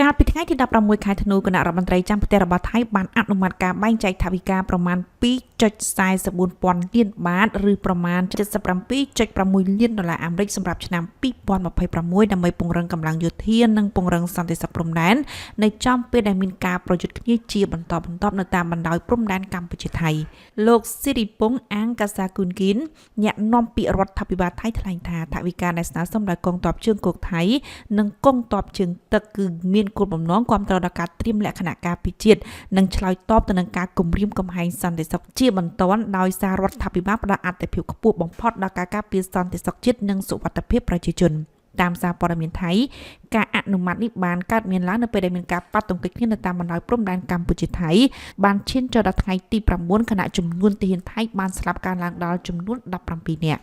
ការពីថ្ងៃទី16ខែធ្នូគណៈរដ្ឋមន្ត្រីចាំផ្ទះរបស់ថៃបានអនុម័តការបែងចែកថវិកាប្រមាណ 2.44 ពាន់លានបាតឬប្រមាណ 77.6 លានដុល្លារអាមេរិកសម្រាប់ឆ្នាំ 2026 ដើម្បីពង្រឹងកម្លាំងយោធានិងពង្រឹងសន្តិសុខព្រំដែននៅចំពេលដែលមានការប្រយុទ្ធគ្នាជាបន្តបន្ទាប់នៅតាមបណ្ដោយព្រំដែនកម្ពុជាថៃលោកសិរិពង្សអាងកាសាគុនគីនអ្នកនាំពាក្យរដ្ឋាភិបាលថៃថ្លែងថាថវិកាដែលស្នើសុំដោយកងទ័ពជើងគោកថៃនិងកងទ័ពជើងទឹកគឺមានគោលបំណងគាំទ្រដល់ការត្រៀមលក្ខណៈការពិជាតិនិងឆ្លើយតបទៅនឹងការគំរាមកំហែងសន្តិសុខជាបន្ទាន់ដោយសាររដ្ឋាភិបាលផ្ដល់អាទិភាពខ្ពស់បំផុតដល់ការការពារសន្តិសុខជាតិនិងសុវត្ថិភាពប្រជាជនតាមសារព័ត៌មានថៃការអនុម័តនេះបានកើតមានឡើងនៅពេលដែលមានការប៉ះទង្គិចគ្នានៅតាមបណ្ដោយព្រំដែនកម្ពុជាថៃបានឈានចូលដល់ថ្ងៃទី9ខណៈចំនួនទាហានថៃបានស្លាប់កើនឡើងដល់ចំនួន17នាក់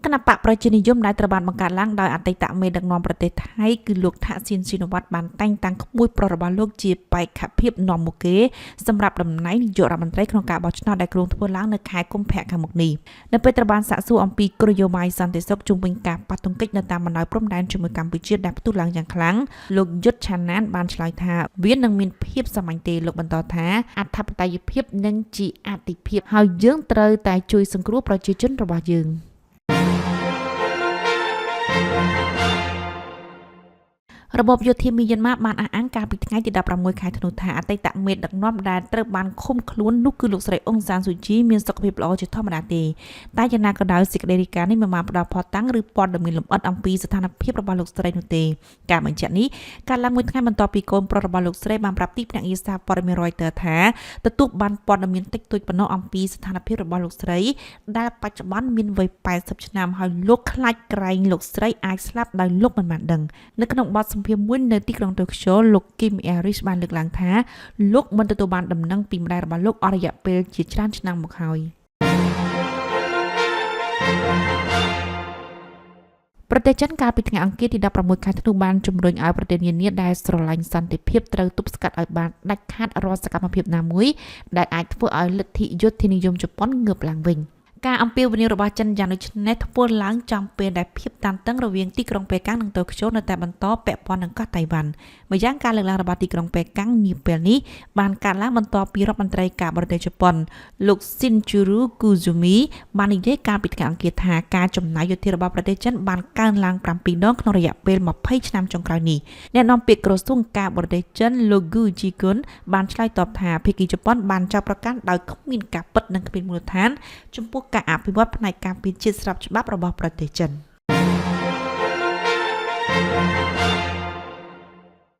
គណៈបកប្រជានិយមដែលត្រូវបានបង្កើតឡើងដោយអតីតមេដឹកនាំប្រទេសថៃគឺលោកថាក់ស៊ីនស៊ីណូវ៉ាត់បានតែងតាំងក្មួយប្រុសរបស់លោកជាបេក្ខភាពនាំមុខគេសម្រាប់តំណែងនាយករដ្ឋមន្ត្រីក្នុងការបោះឆ្នោតដែលគ្រោងធ្វើឡើងនៅខែកុម្ភៈខាងមុខនេះនៅពេលត្រូវបានសាកសួរអំពីគោលនយោបាយសន្តិសុខជុំវិញការប៉ះទង្គិចនៅតាមបណ្ដោយព្រំដែនជាមួយកម្ពុជាដែលផ្ទុះឡើងយ៉ាងខ្លាំងលោកយុទ្ធឆាណានបានឆ្លើយថាវានឹងមានភាពសាមញ្ញទេលោកបន្តថាអធិបតេយ្យភាពនឹងជាអាទិភាពហើយយើងត្រូវតែជួយសង្គ្រោះប្រជាជនរបស់យើងរបបយោធាមីយ៉ាន់ម៉ាបានអះអាងកាលពីថ្ងៃទី16ខែធ្នូថាអតីតមេដឹកនាំដែលត្រូវបានឃុំខ្លួននោះគឺលោកស្រីអ៊ុងសានស៊ូជីមានសុខភាពល្អជាធម្មតាទេតែយ៉ាងណាក៏ដោយសេចក្តីរាយការណ៍នេះមិនបានផ្ដល់ភស្តុតាងឬព័ត៌មានលម្អិតអំពីស្ថានភាពរបស់លោកស្រីនោះទេការបញ្ជាក់នេះកើតឡើងមួយថ្ងៃបន្ទាប់ពីកូនប្រុសរបស់លោកស្រីបានប្រាប់ទីភ្នាក់ងារសារព័ត៌មាន Reuters ថាទទួលបានព័ត៌មានតិចតួចប៉ុណ្ណោះអំពីស្ថានភាពរបស់លោកស្រីដែលបច្ចុប្បន្នមានវ័យ80ឆ្នាំហើយលោកខ្លាចក្រែងលោកស្រីអាចស្លាប់ដោយលោកមិនបានដឹងនៅក្នុងបទសម្ភាសន៍មួយនៅទីក្រុងតូក្យូលោកគីមអេរីសបានលើកឡើងថាលោកមិនទទួលបានដំណឹងពីម្ដាយរបស់លោកអស់រយៈពេលជាច្រើនឆ្នាំមកហើយប្រទេសចិនកាលពីថ្ងៃអង្គារទី16ខែធ្នូបានជំរុញឲ្យប្រទេសនានាដែលស្រឡាញ់សន្តិភាពត្រូវទប់ស្កាត់ឲ្យបានដាច់ខាតរាល់សកម្មភាពណាមួយដែលអាចធ្វើឲ្យលទ្ធិយុត្តិនិយមជប៉ុនងើបឡើងវិញការអំពាវនាវរបស់ចិនយ៉ាងដូចនេះធ្វើឡើងចំពេលដែលភាពតានតឹងរវាងទីក្រុងប៉េកាំងនិងតូក្យូនៅតែបន្តពាក់ព័ន្ធនឹងកោះតៃវ៉ាន់ម្យ៉ាងការលើកឡើងរបស់ទីក្រុងប៉េកាំងនាពេលនេះបានកើតឡើងបន្ទាប់ពីរដ្ឋមន្ត្រីការបរទេសជប៉ុនលោកស៊ីនជូរូគូស៊ូមីបាននិយាយកាលពីថ្ងៃអង្គារថាការចំណាយយោធារបស់ប្រទេសចិនបានកើនឡើង7ដងក្នុងរយៈពេល20ឆ្នាំចុងក្រោយនេះអ្នកនាំពាក្យក្រសួងការបរទេសចិនលោកហ្គូជីគុនបានឆ្លើយតបថាភាគីជប៉ុនបានចោទប្រកាន់ដោយគ្មានការពិតនិងគ្មានមូលដ្ឋានចំពោះការអភិវឌ្ឍផ្នែកការពារជាតិស្របច្បាប់របស់ប្រទេសចិន។